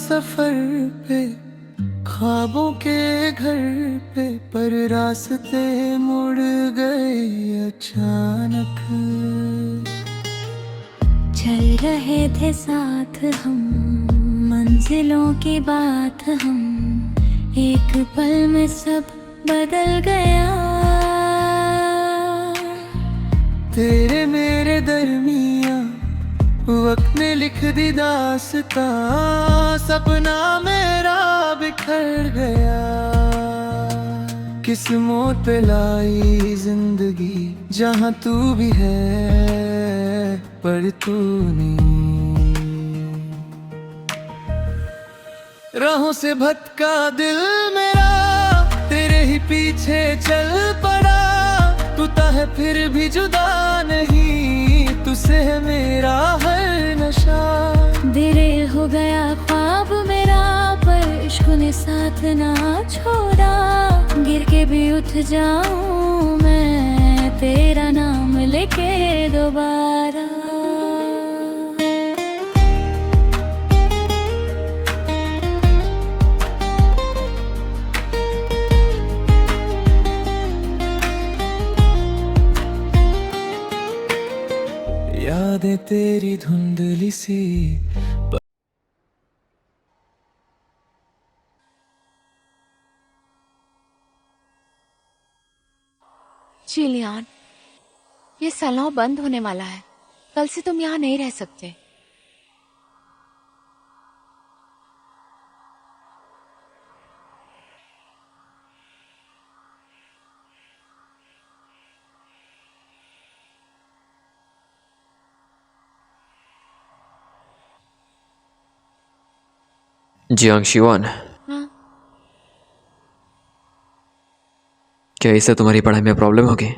सफर पे, ख्वाबों के घर पे, पर रास्ते मुड़ गए अचानक। चल रहे थे साथ हम, मंजिलों की बात हम, एक पल में सब बदल गया। तेरे मेरे दरमिया वक्त ने लिख दी दास्तां, सपना मेरा बिखर गया। किस मोड़ पे लाई जिंदगी, जहाँ तू भी है पर तू नहीं। राहों से भटका दिल मेरा तेरे ही पीछे चल पड़ा। तू है फिर भी जुदा नहीं, तुझसे है मेरा हर नशा। दिरे हो गया ख्वाब मेरा, पर इश्क ने साथ ना छोड़ा। गिर के भी उठ जाऊं मैं, तेरा नाम लेके दोबारा। यादें तेरी धुंधली सी, चिलियान, ये सैलून बंद होने वाला है। कल से तुम यहाँ नहीं रह सकते। जियांग शिवान, हाँ? क्या इससे तुम्हारी पढ़ाई में प्रॉब्लम होगी?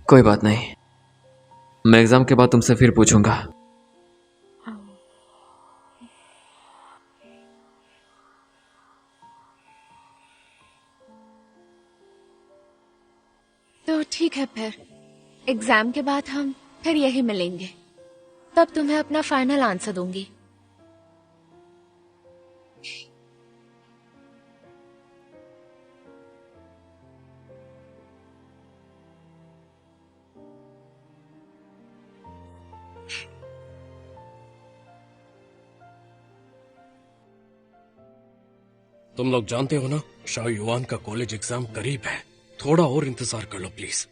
कोई बात नहीं, मैं एग्जाम के बाद तुमसे फिर पूछूंगा। तो ठीक है, फिर एग्जाम के बाद हम फिर यही मिलेंगे। तब तुम्हें अपना फाइनल आंसर दूंगी। तुम लोग जानते हो ना, शाह युवान का कॉलेज एग्जाम करीब है। थोड़ा और इंतजार कर लो प्लीज।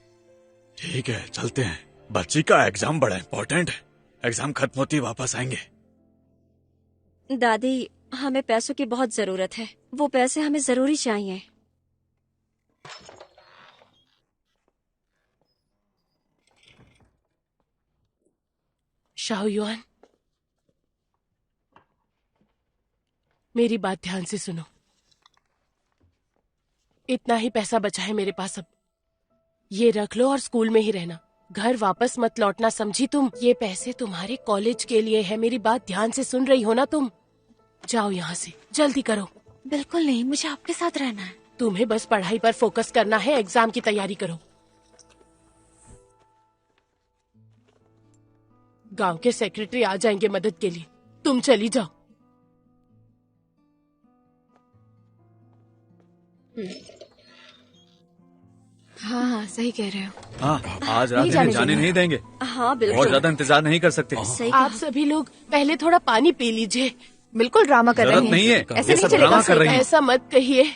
ठीक है, चलते हैं। बच्ची का एग्जाम बड़ा इम्पोर्टेंट है। एग्जाम खत्म होती वापस आएंगे। दादी, हमें पैसों की बहुत जरूरत है। वो पैसे हमें जरूरी चाहिए। शाह युआन, मेरी बात ध्यान से सुनो। इतना ही पैसा बचा है मेरे पास अब। ये रख लो और स्कूल में ही रहना। घर वापस मत लौटना, समझी तुम? ये पैसे तुम्हारे कॉलेज के लिए है। मेरी बात ध्यान से सुन रही हो ना तुम? जाओ यहाँ से, जल्दी करो। बिल्कुल नहीं, मुझे आपके साथ रहना है। तुम्हें बस पढ़ाई पर फोकस करना है। एग्जाम की तैयारी करो। गांव के सेक्रेटरी आ जाएंगे मदद के लिए। तुम चली जाओ। हाँ हाँ, सही कह रहे हो। हाँ, आज रात में जाने नहीं देंगे। हाँ बिल्कुल। और ज्यादा इंतजार नहीं कर सकते। सही आप सभी लोग पहले थोड़ा पानी पी लीजिए। बिल्कुल ड्रामा कर रहे जरूरत हैं। नहीं है, ऐसे ये नहीं सब चलेगा। ड्रामा कर रही हैं। ऐसा मत कहिए।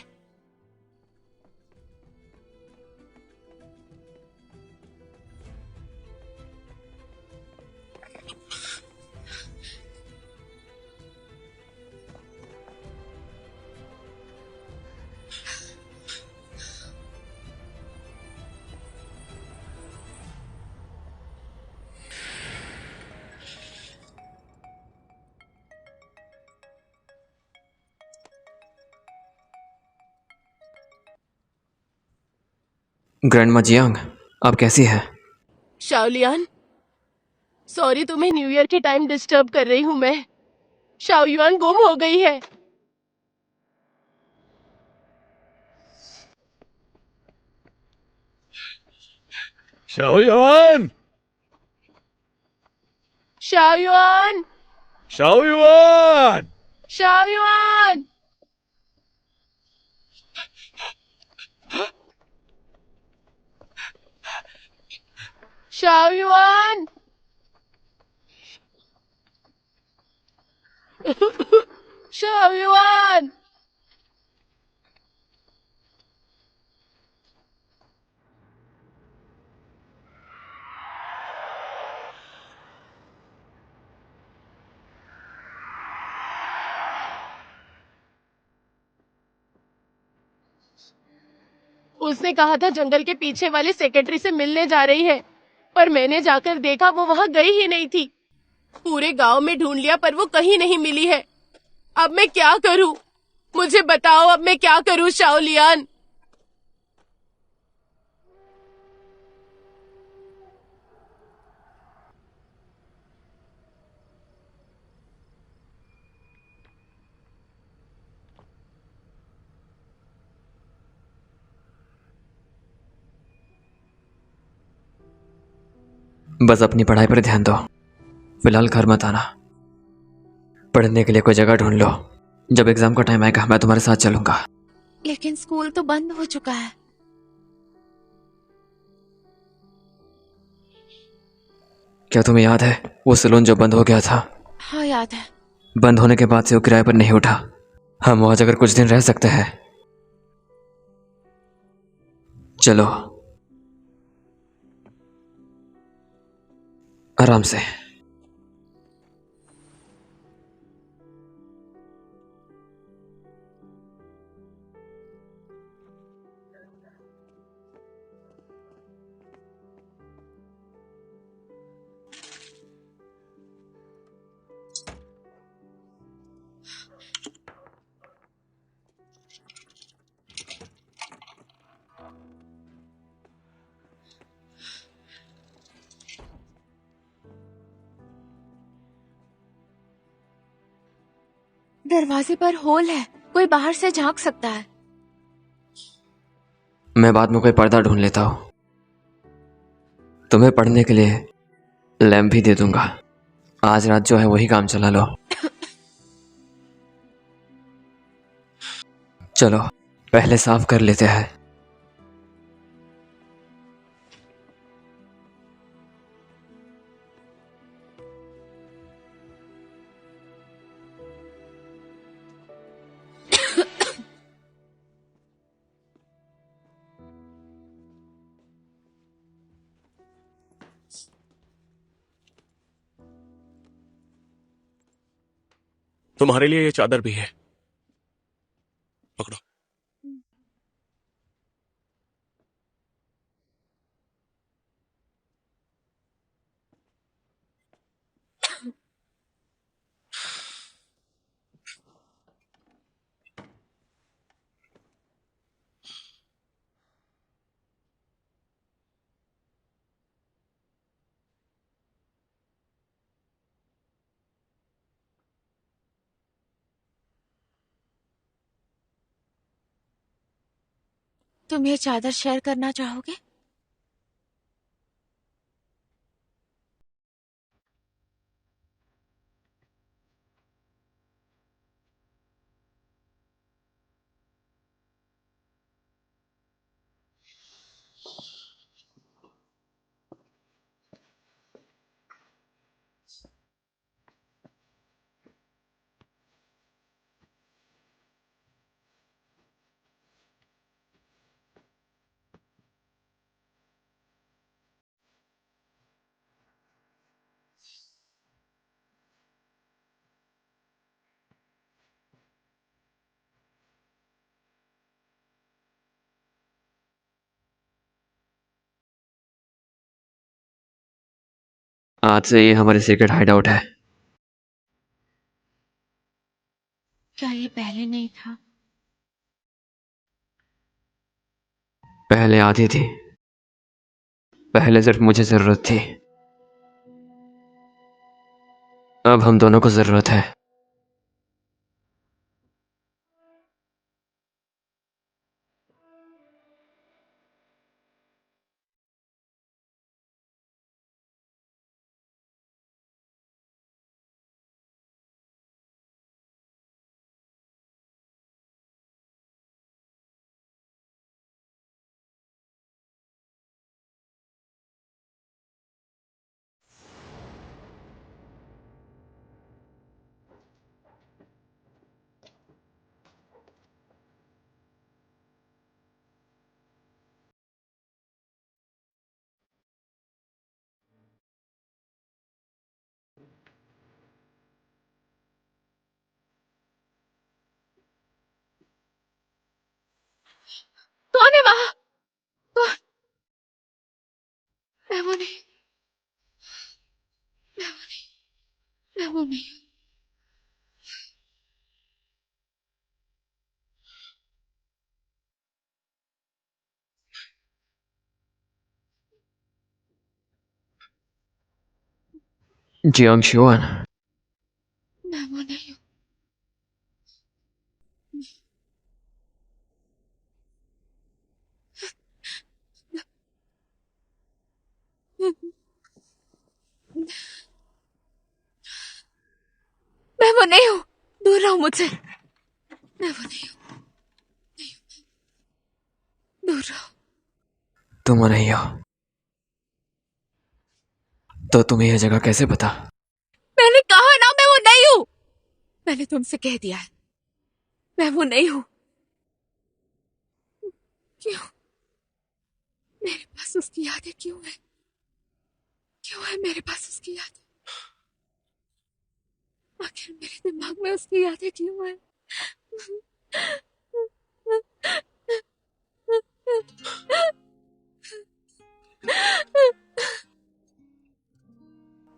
ग्रैंडमा जियांग, आप कैसी हैं? शाओलियान, सॉरी तुम्हें न्यू ईयर के टाइम डिस्टर्ब कर रही हूँ मैं। शाओयुआन गुम हो गई है। शाओयुआन, शाओयुआन, शाओयुआन। शाओयुआन, शाओयुआन, शाओयुआन। उसने कहा था जंगल के पीछे वाले सेक्रेटरी से मिलने जा रही है, पर मैंने जाकर देखा वो वहां गई ही नहीं थी। पूरे गांव में ढूंढ लिया पर वो कहीं नहीं मिली है। अब मैं क्या करूं? मुझे बताओ अब मैं क्या करूं शाओलियान? बस अपनी पढ़ाई पर ध्यान दो। फिलहाल घर मत आना। पढ़ने के लिए कोई जगह ढूंढ लो। जब एग्जाम का टाइम आएगा मैं तुम्हारे साथ चलूंगा। लेकिन स्कूल तो बंद हो चुका है। क्या तुम्हें याद है वो सैलून जो बंद हो गया था? हाँ याद है। बंद होने के बाद से वो किराए पर नहीं उठा। हम वहां जाकर कुछ दिन रह सकते हैं। चलो आराम से। दरवाजे पर होल है, कोई बाहर से झांक सकता है। मैं बाद में कोई पर्दा ढूंढ लेता हूं। तुम्हें पढ़ने के लिए लैम्प भी दे दूंगा। आज रात जो है वही काम चला लो। चलो पहले साफ कर लेते हैं। तुम्हारे लिए ये चादर भी है, पकड़ो। तुम ये चादर शेयर करना चाहोगे? आज से ये हमारी सीक्रेट हाइड आउट है। क्या ये पहले नहीं था? पहले आधी थी। पहले सिर्फ मुझे जरूरत थी। अब हम दोनों को जरूरत है। कौन है वहां? कौन? मैं वो नहीं, मैं वो नहीं, मैं वो नहीं हूँ। जियांग शिवान, मैं वो नहीं हूँ। मैं वो नहीं हूँ। दूर रहो मुझसे। मैं वो नहीं हूँ। दूर रहो। तुम नहीं हो तो तुम्हें यह जगह कैसे पता? मैंने कहा ना मैं वो नहीं हूँ। मैंने तुमसे कह दिया है, मैं वो नहीं हूँ। क्यों? मेरे पास उसकी यादें क्यों है? क्यों है मेरे पास उसकी यादें? आखिर मेरे दिमाग में उसकी यादें क्यों है?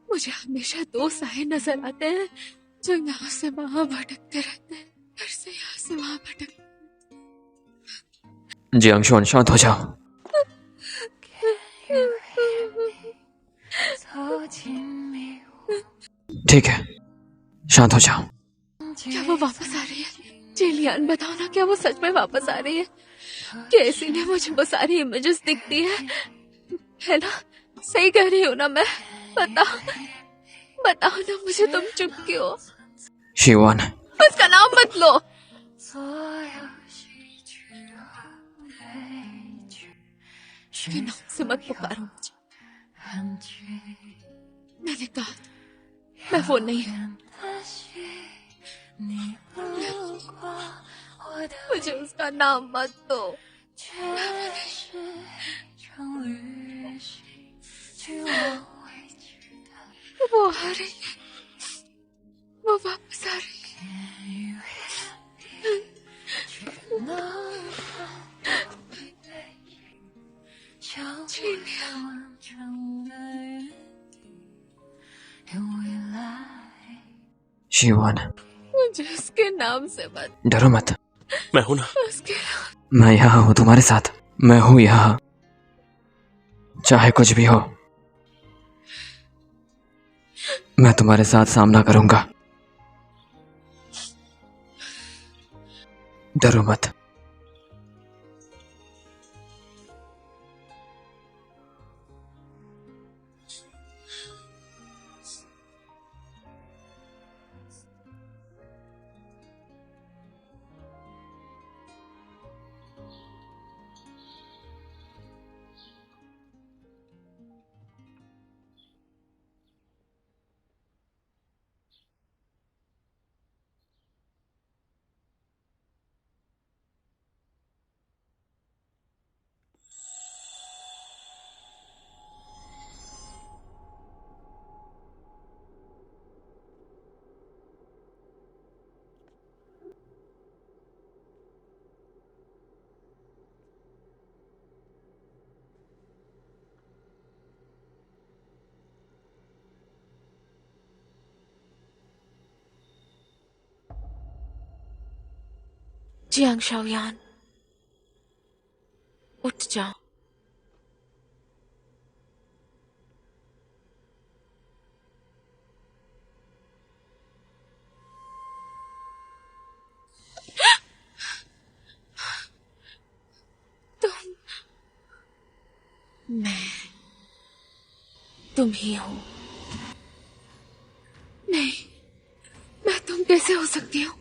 मुझे हमेशा दो साए नजर आते हैं जो यहाँ से वहां भटकते रहते हैं, फिर से यहाँ से वहां भटकते। जियांग शिवान, शांत हो जाओ। ठीक है, शांत हो जाओ। क्या वो वापस आ रही है? जेलियान बताओ ना, क्या वो सच में वापस आ रही है? क्या इसीलिए मुझे वो सारी इमेजेस दिखती है ना? सही कह रही हूँ ना मैं? बताओ, बताओ ना मुझे, तुम चुप क्यों? शिवान, उसका नाम मत लो। उसके नाम से मत पुकारो मुझे। मैंने कहा था, मैं वो नहीं हूँ। मुझे उसका नाम मत दो। वो आ रही है, वो वापस आ रही है। शिवान, मुझे उसके नाम से मत। डरो मत। मैं हूं ना। उसके नाम। मैं यहाँ हूँ तुम्हारे साथ। मैं हूँ यहाँ, चाहे कुछ भी हो। मैं तुम्हारे साथ सामना करूंगा। डरो मत। जियांग शाओयान, उठ जाओ। मैं तुम ही हो। नहीं, मैं तुम कैसे हो सकती हूँ?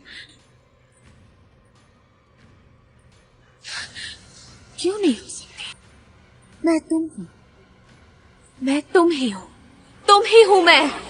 क्यों नहीं हो सकती? मैं तुम हूँ। मैं तुम ही हूँ। तुम ही हूँ मैं।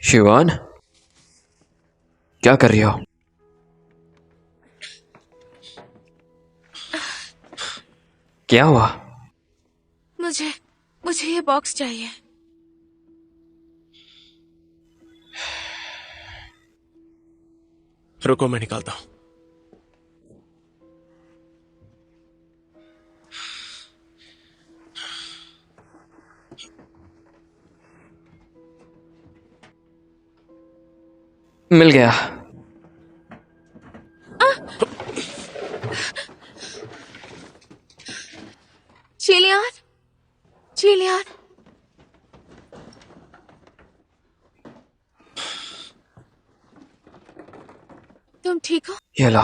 शिवान, क्या कर रही हो? क्या हुआ? मुझे मुझे ये बॉक्स चाहिए। रुको, मैं निकालता हूं। मिल गया। चिलियान, चिलियान, तुम ठीक हो? ये लो।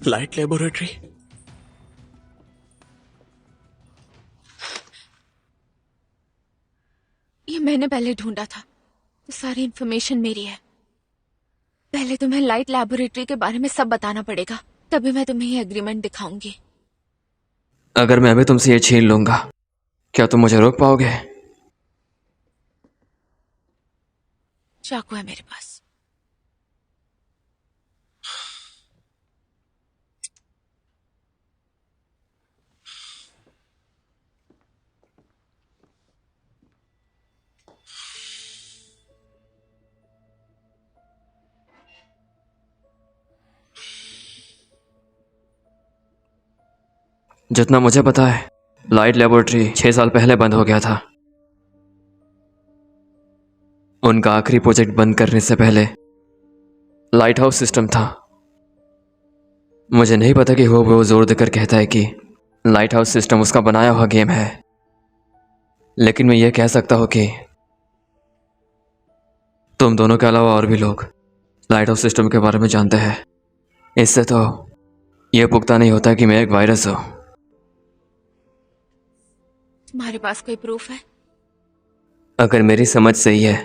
Light laboratory? ये मैंने पहले ढूंढा था, तो सारी इन्फॉर्मेशन मेरी है। पहले तुम्हें लाइट लैबोरेटरी के बारे में सब बताना पड़ेगा, तभी मैं तुम्हें ये एग्रीमेंट दिखाऊंगी। अगर मैं अभी तुमसे ये छीन लूंगा, क्या तुम मुझे रोक पाओगे? चाकू है मेरे पास। जितना मुझे पता है, लाइट लेबोरेटरी 6 साल पहले बंद हो गया था। उनका आखिरी प्रोजेक्ट बंद करने से पहले लाइट हाउस सिस्टम था। मुझे नहीं पता कि वो जोर देकर कहता है कि लाइट हाउस सिस्टम उसका बनाया हुआ गेम है, लेकिन मैं ये कह सकता हूं कि तुम दोनों के अलावा और भी लोग लाइट हाउस सिस्टम के बारे में जानते हैं। इससे तो यह पुख्ता नहीं होता कि मैं एक वायरस हूं। तुम्हारे पास कोई प्रूफ है? अगर मेरी समझ सही है,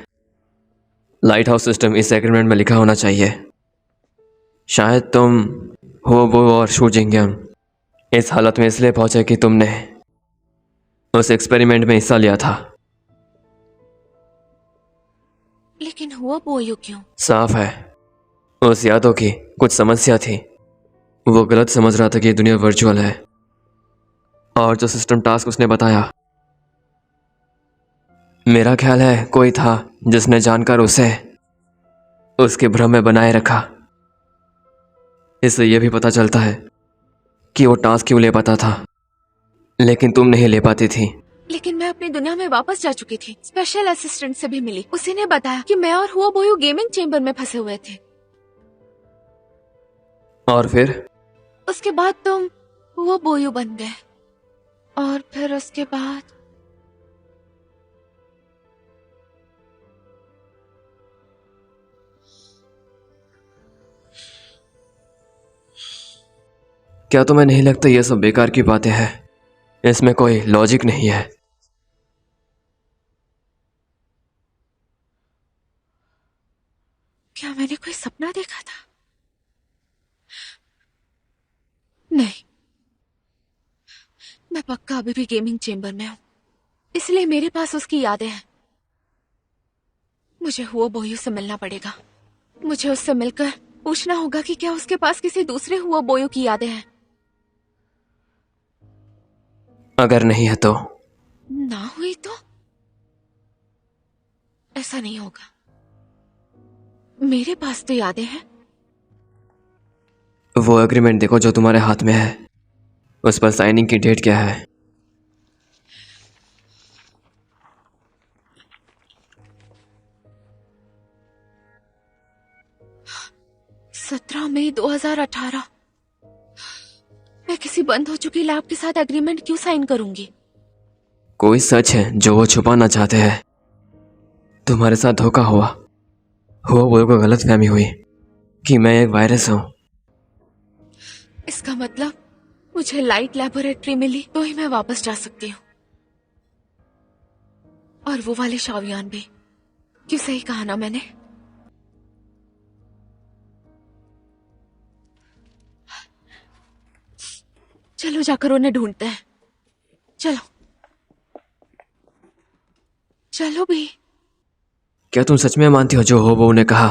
लाइट हाउस सिस्टम इस एग्रीमेंट में लिखा होना चाहिए। शायद तुम हो वो और शू जिंगयम इस हालत में इसलिए पहुंचे कि तुमने उस एक्सपेरिमेंट में हिस्सा लिया था। लेकिन हुआ बोयो क्यों? साफ है, उस यादों की कुछ समस्या थी। वो गलत समझ रहा था कि ये दुनिया वर्चुअल है, और जो सिस्टम टास्क उसने बताया, मेरा ख्याल है कोई था जिसने जानकर उसे उसके भ्रम में बनाए रखा। इससे यह भी पता चलता है कि वो टास्क क्यों ले पाता था, लेकिन तुम नहीं ले पाती थी। लेकिन मैं अपनी दुनिया में वापस जा चुकी थी। स्पेशल असिस्टेंट से भी मिली, उसी ने बताया कि मैं और हुआ बोयो गेमिंग चेंबर में फंसे हुए थे। और फिर उसके बाद तुम हुआ बोयो बन गए, और फिर उसके बाद क्या तुम्हें नहीं लगता ये सब बेकार की बातें हैं? इसमें कोई लॉजिक नहीं है। क्या मैंने कोई सपना देखा था? नहीं, मैं पक्का अभी भी गेमिंग चेंबर में हूं, इसलिए मेरे पास उसकी यादें हैं। मुझे हुआ बोयो से मिलना पड़ेगा। मुझे उससे मिलकर पूछना होगा कि क्या उसके पास किसी दूसरे हुआ बोयो की यादें हैं। अगर नहीं है तो? ना हुई तो ऐसा नहीं होगा। मेरे पास तो यादें हैं। वो एग्रीमेंट देखो जो तुम्हारे हाथ में है, उस पर साइनिंग की डेट क्या है? 17 मई 2018। मैं किसी बंद हो चुकी लैब के साथ एग्रीमेंट क्यों साइन करूंगी? कोई सच है जो वो छुपाना चाहते हैं। तुम्हारे साथ धोखा हुआ वो को गलत फहमी हुई कि मैं एक वायरस हूं। इसका मतलब मुझे लाइट लेबोरेटरी मिली तो ही मैं वापस जा सकती हूँ। और वो वाले शावियान भी। क्यों सही कहा ना मैंने? चलो जाकर उन्हें ढूंढते हैं। चलो चलो भी। क्या तुम सच में मानती हो जो वो ने कहा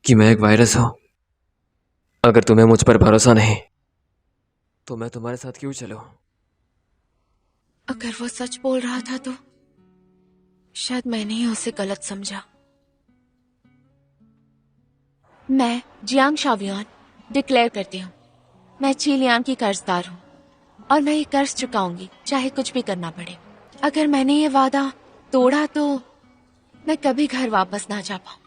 कि मैं एक वायरस हूं? अगर तुम्हें मुझ पर भरोसा नहीं तो मैं तुम्हारे साथ क्यों चलूं? अगर वो सच बोल रहा था तो शायद मैंने ही उसे गलत समझा। मैं जियांग शावियान डिक्लेयर करती हूँ, मैं चीलियान की कर्जदार हूँ और मैं ये कर्ज चुकाऊंगी चाहे कुछ भी करना पड़े। अगर मैंने ये वादा तोड़ा तो मैं कभी घर वापस ना जा पाऊं।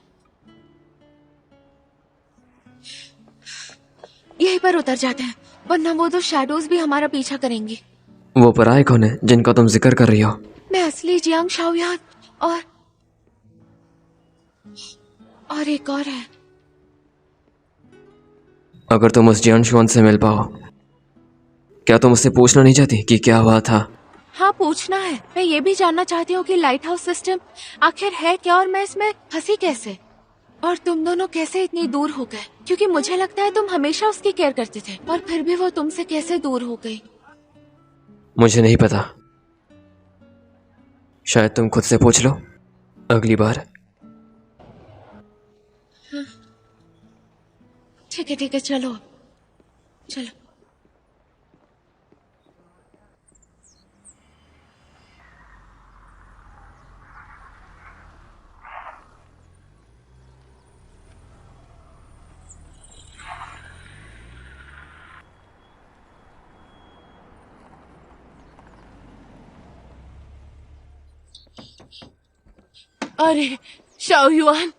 यहीं पर उतर जाते हैं, वरना वो दो शैडोज भी हमारा पीछा करेंगी। वो पराये कौन है जिनका तुम जिक्र कर रही हो? मैं असली जियांग शाओयान और एक और है। अगर तुम उस जियान शुआन से मिल पाओ, क्या तुम उससे पूछना नहीं चाहती कि क्या हुआ था? हाँ पूछना है। मैं ये भी जानना चाहती हूँ कि लाइट हाउस सिस्टम आखिर है क्या और मैं इसमें फंसी कैसे, और तुम दोनों कैसे इतनी दूर हो गए, क्योंकि मुझे लगता है तुम हमेशा उसकी केयर करते थे और फिर भी वो तुमसे कैसे दूर हो गई। मुझे नहीं पता, शायद तुम खुद से पूछ लो अगली बार। ठीक है चलो चलो। अरे शाओयुआन,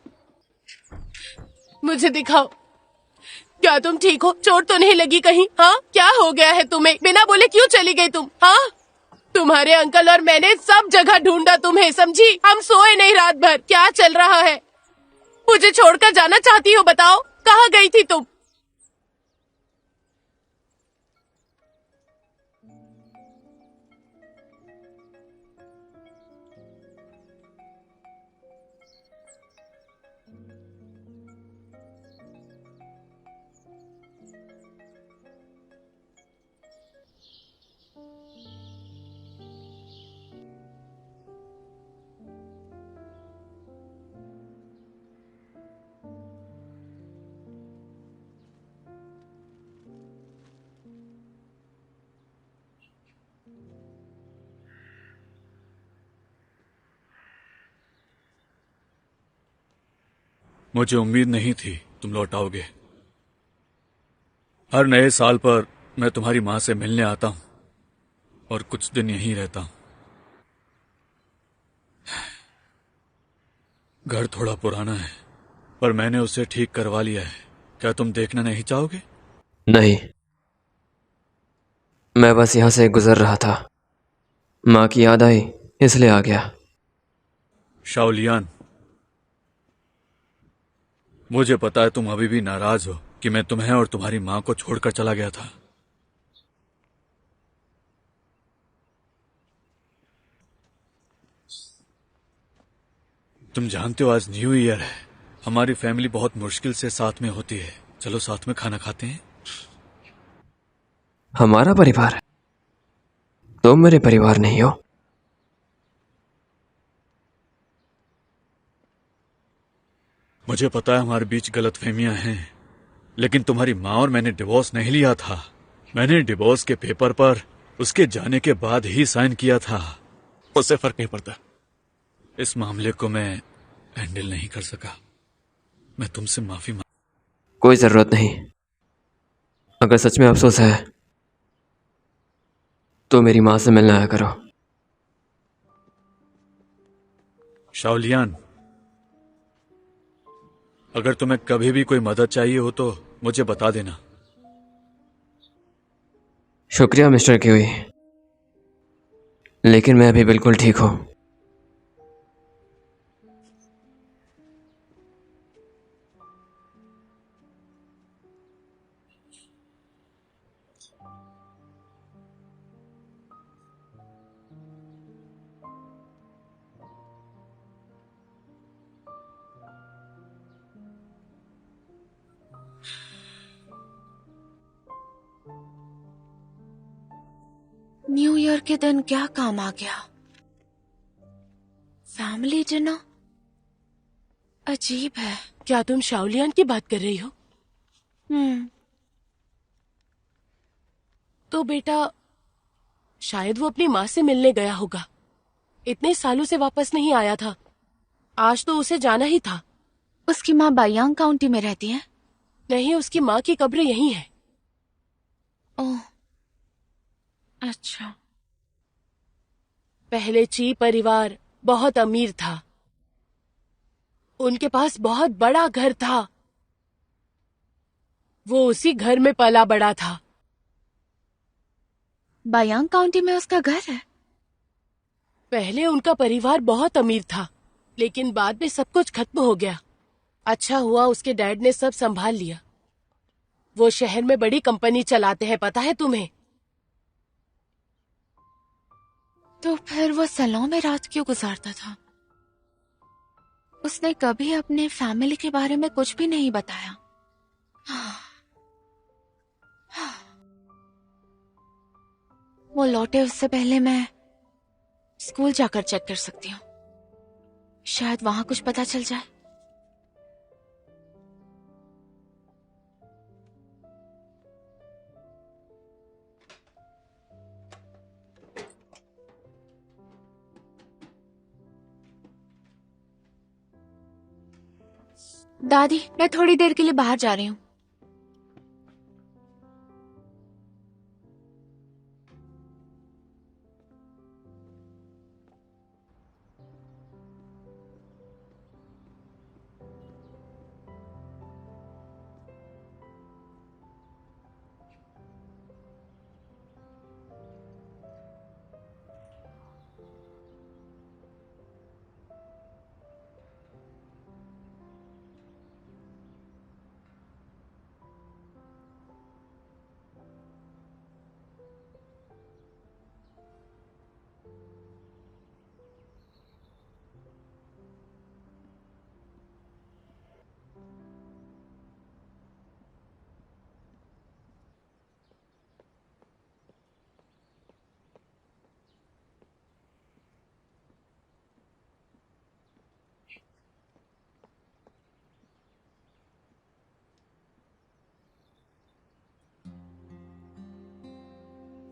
मुझे दिखाओ, क्या तुम ठीक हो? चोट तो नहीं लगी कहीं? हाँ, क्या हो गया है तुम्हें? बिना बोले क्यों चली गई तुम? हाँ, तुम्हारे अंकल और मैंने सब जगह ढूंढा तुम्हें, समझी? हम सोए नहीं रात भर। क्या चल रहा है? मुझे छोड़कर जाना चाहती हो? बताओ, कहाँ गई थी तुम? मुझे उम्मीद नहीं थी तुम लौट आओगे। हर नए साल पर मैं तुम्हारी माँ से मिलने आता हूँ और कुछ दिन यहीं रहता हूँ। घर थोड़ा पुराना है पर मैंने उसे ठीक करवा लिया है। क्या तुम देखना नहीं चाहोगे? नहीं, मैं बस यहां से गुजर रहा था, माँ की याद आई इसलिए आ गया। शाओलियान, मुझे पता है तुम अभी भी नाराज हो कि मैं तुम्हें और तुम्हारी माँ को छोड़कर चला गया था। तुम जानते हो आज न्यू ईयर है, हमारी फैमिली बहुत मुश्किल से साथ में होती है। चलो साथ में खाना खाते हैं। हमारा परिवार? तुम मेरे परिवार नहीं हो। मुझे पता है हमारे बीच गलतफहमियां हैं, लेकिन तुम्हारी माँ और मैंने डिवोर्स नहीं लिया था। मैंने डिवोर्स के पेपर पर उसके जाने के बाद ही साइन किया था। उससे फर्क नहीं पड़ता। इस मामले को मैं हैंडल नहीं कर सका। मैं तुमसे माफी मांग। कोई जरूरत नहीं। अगर सच में अफसोस है तो मेरी माँ से मिलने आया करो। शाओलियान, अगर तुम्हें कभी भी कोई मदद चाहिए हो तो मुझे बता देना। शुक्रिया मिस्टर क्यूई, लेकिन मैं अभी बिल्कुल ठीक हूँ। न्यू ईयर के दिन क्या काम आ गया? Family dinner? अजीब है। क्या तुम शाओलियान की बात कर रही हो? तो बेटा शायद वो अपनी माँ से मिलने गया होगा। इतने सालों से वापस नहीं आया था। आज तो उसे जाना ही था। उसकी माँ बायांग काउंटी में रहती है? नहीं, उसकी माँ की कब्र यहीं है। ओह, अच्छा। पहले ची परिवार बहुत अमीर था। उनके पास बहुत बड़ा घर था। वो उसी घर में पला बड़ा था। बायांग काउंटी में उसका घर है? पहले उनका परिवार बहुत अमीर था, लेकिन बाद में सब कुछ खत्म हो गया। अच्छा हुआ उसके डैड ने सब संभाल लिया। वो शहर में बड़ी कंपनी चलाते हैं, पता है तुम्हें? तो फिर वो सलों में रात क्यों गुजारता था? उसने कभी अपने फैमिली के बारे में कुछ भी नहीं बताया। वो लौटे उससे पहले मैं स्कूल जाकर चेक कर सकती हूँ। शायद वहां कुछ पता चल जाए। दादी, मैं थोड़ी देर के लिए बाहर जा रही हूँ।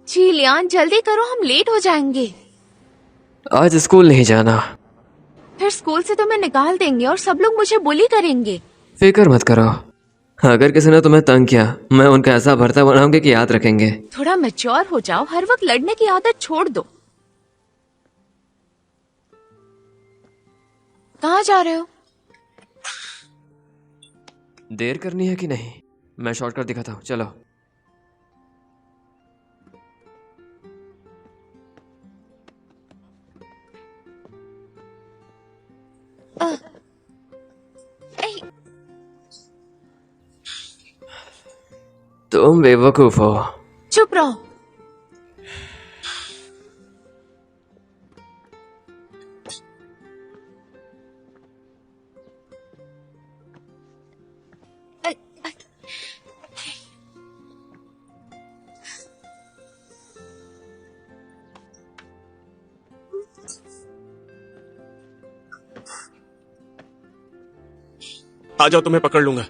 जी लियान, जल्दी करो, हम लेट हो जाएंगे। आज स्कूल नहीं जाना। फिर स्कूल से तुम्हें निकाल देंगे और सब लोग मुझे बुली करेंगे। फिक्र मत करो, अगर किसी ने तुम्हें तंग किया मैं उनका ऐसा भरता बनाऊंगी कि याद रखेंगे। थोड़ा मैच्योर हो जाओ, हर वक्त लड़ने की आदत छोड़ दो। कहाँ जा रहे हो? देर करनी है कि नहीं? मैं शॉर्टकट दिखाता हूँ, चलो। तुम बेवकूफ हो। चुप रहो। आ जाओ, तुम्हें पकड़ लूंगा।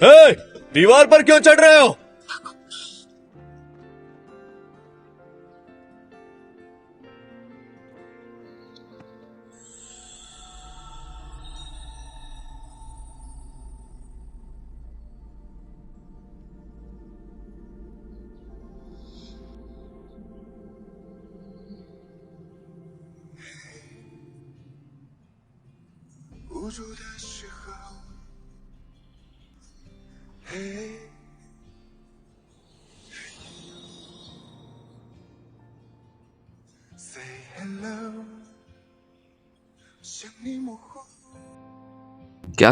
हे, दीवार पर क्यों चढ़ रहे हो? क्या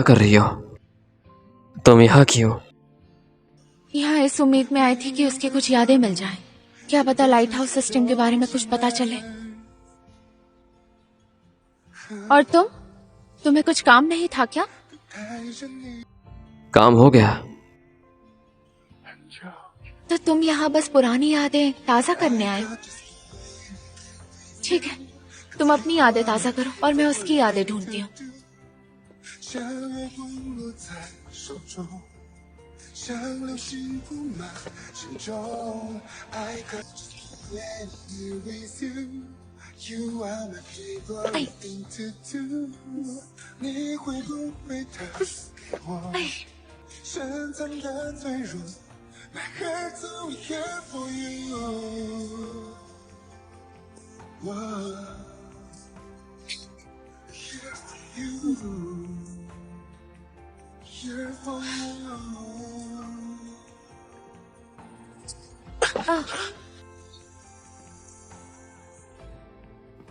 कर रही हो? तुम यहाँ क्यों? यहाँ इस उम्मीद में आई थी कि उसकी कुछ यादें मिल जाएं। क्या पता लाइट हाउस सिस्टम के बारे में कुछ पता चले। और तुम्हें कुछ काम नहीं था क्या? काम हो गया। तो तुम यहाँ बस पुरानी यादें ताजा करने आए हो? ठीक है, तुम अपनी यादें ताजा करो और मैं उसकी यादें ढूंढती हूँ।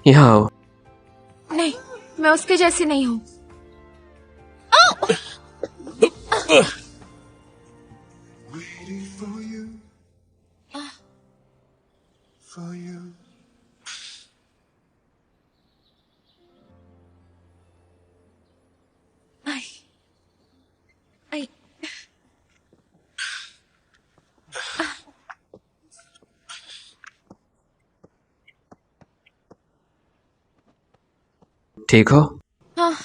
यहाँ आओ। नहीं, मैं उसके जैसी नहीं हूँ। आई, आई, ठीक हो? हाँ।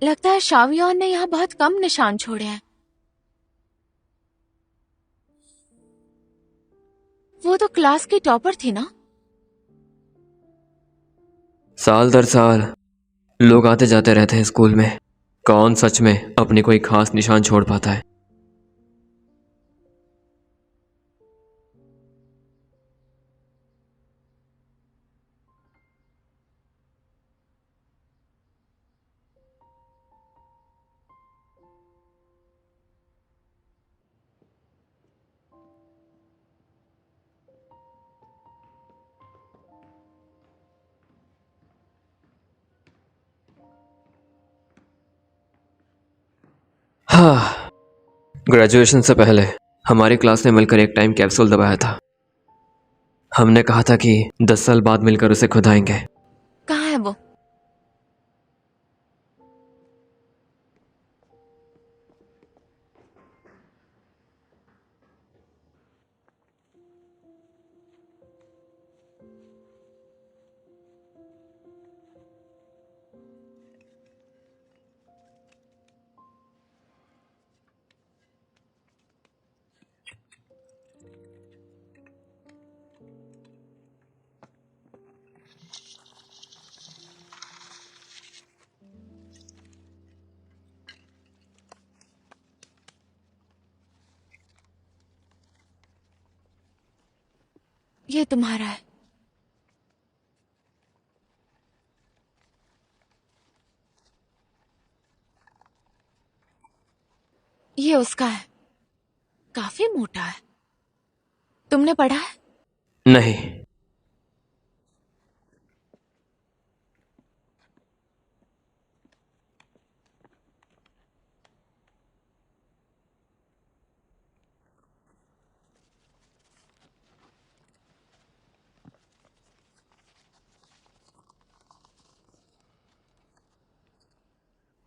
लगता है शावियन ने यहाँ बहुत कम निशान छोड़े हैं। वो तो क्लास की टॉपर थी ना? साल दर साल लोग आते जाते रहते हैं स्कूल में। कौन सच में अपनी कोई खास निशान छोड़ पाता है? हाँ, ग्रेजुएशन से पहले हमारी क्लास ने मिलकर एक टाइम कैप्सूल दबाया था। हमने कहा था कि 10 साल बाद मिलकर उसे खुदाएंगे। कहाँ है वो? ये तुम्हारा है। ये उसका है। काफी मोटा है। तुमने पढ़ा है? नहीं।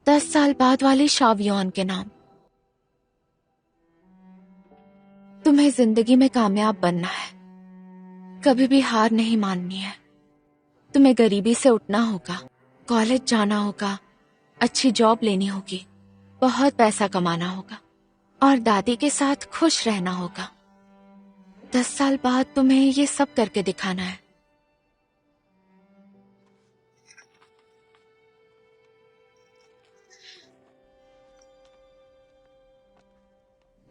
दस साल बाद वाली शावियोन के नाम। तुम्हें जिंदगी में कामयाब बनना है, कभी भी हार नहीं माननी है। तुम्हें गरीबी से उठना होगा, कॉलेज जाना होगा, अच्छी जॉब लेनी होगी, बहुत पैसा कमाना होगा और दादी के साथ खुश रहना होगा। 10 साल बाद तुम्हें ये सब करके दिखाना है।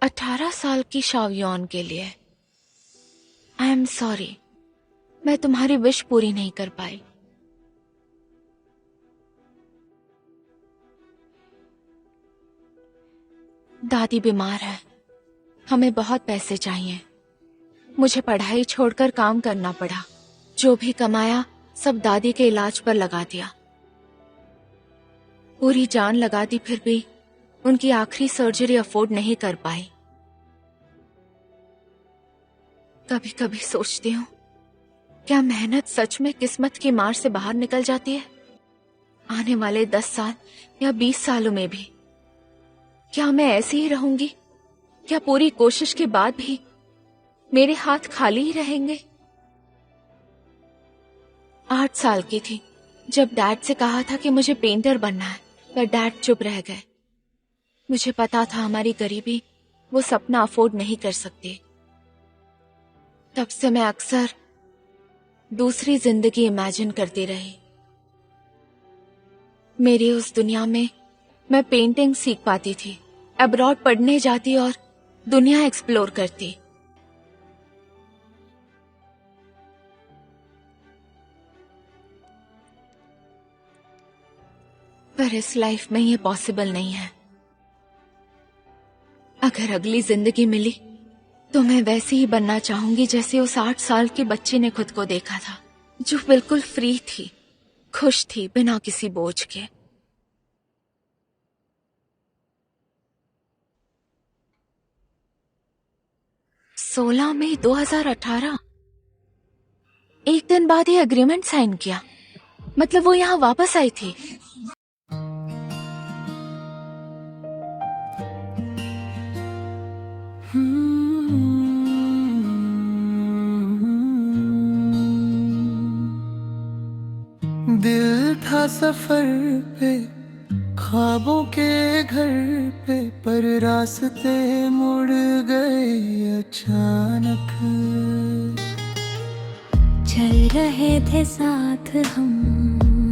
अठारह साल की शावियोन के लिए आई एम सॉरी, मैं तुम्हारी विश पूरी नहीं कर पाई। दादी बीमार है, हमें बहुत पैसे चाहिए। मुझे पढ़ाई छोड़कर काम करना पड़ा। जो भी कमाया सब दादी के इलाज पर लगा दिया। पूरी जान लगा दी, फिर भी उनकी आखिरी सर्जरी अफोर्ड नहीं कर पाई। कभी कभी सोचती हूँ, क्या मेहनत सच में किस्मत की मार से बाहर निकल जाती है? आने वाले 10 साल या 20 सालों में भी क्या मैं ऐसी ही रहूंगी? क्या पूरी कोशिश के बाद भी मेरे हाथ खाली ही रहेंगे? 8 साल की थी जब डैड से कहा था कि मुझे पेंटर बनना है, पर डैड चुप रह गए। मुझे पता था हमारी गरीबी वो सपना अफोर्ड नहीं कर सकते। तब से मैं अक्सर दूसरी जिंदगी इमेजिन करती रही। मेरी उस दुनिया में मैं पेंटिंग सीख पाती थी, अब्रॉड पढ़ने जाती और दुनिया एक्सप्लोर करती। पर इस लाइफ में ये पॉसिबल नहीं है। अगर अगली जिंदगी मिली तो मैं वैसी ही बनना चाहूंगी जैसे उस 8 साल की बच्ची ने खुद को देखा था, जो बिल्कुल फ्री थी, खुश थी, बिना किसी बोझ के। सोलह मई 2018, एक दिन बाद ही एग्रीमेंट साइन किया। मतलब वो यहाँ वापस आई थी। दिल था सफर पे, ख्वाबों के घर पे, पर रास्ते मुड़ गए अचानक। चल रहे थे साथ हम,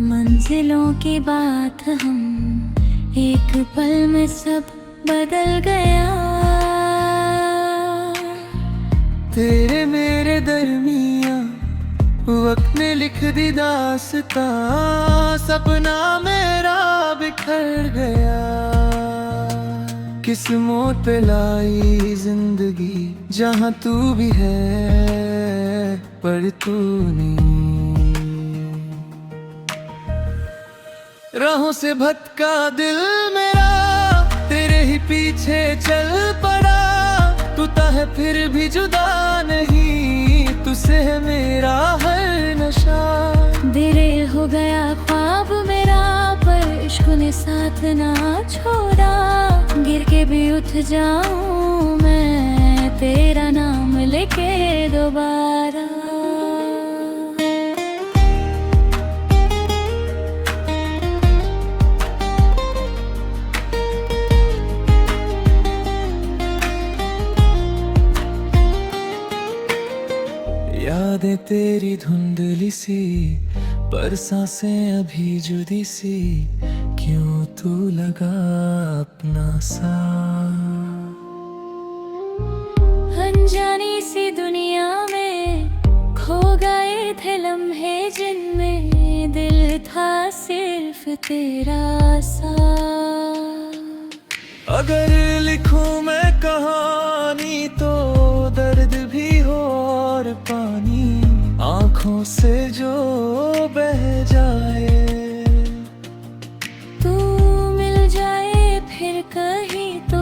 मंजिलों की बात हम, एक पल में सब बदल गया। तेरे मेरे दरमिया वक्त ने लिख दी दास्तां, सपना मेरा बिखर गया। किस मोड़ पे लाई जिंदगी, जहाँ तू भी है पर तू नहीं। राहों से भटका दिल मेरा, तेरे ही पीछे चल पड़ा, तू है फिर भी जुदा नहीं, तुझसे है मेरा हर नशा। दिरे हो गया ख्वाब मेरा, पर इश्क ने साथ ना छोड़ा। गिर के भी उठ जाऊं मैं, तेरा नाम लेके दोबारा। यादें तेरी धुंधली सी, पर सांसें अभी जुदी सी, क्यों तू लगा अपना सा। अनजानी सी दुनिया में खो गए थे लम्हे, जिनमें दिल था सिर्फ तेरा सा। अगर लिखूं मैं कहानी तो दर्द भी हो और पानी आंखों से जो बह जाए। तू मिल जाए फिर कहीं तो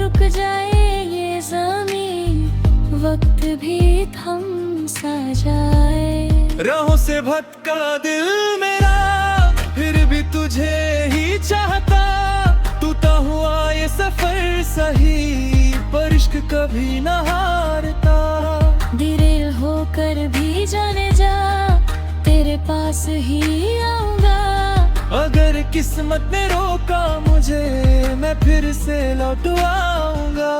रुक जाए ये ज़मीं, वक्त भी थम सा जाए। राहों से भटका दिल मेरा, फिर भी तुझे ही चाहता। टूटा हुआ ये सफर सही, पर इश्क कभी न हारता। धीरे होकर भी जाने जा, तेरे पास ही आऊंगा। अगर किस्मत ने रोका मुझे, मैं फिर से लौट आऊंगा।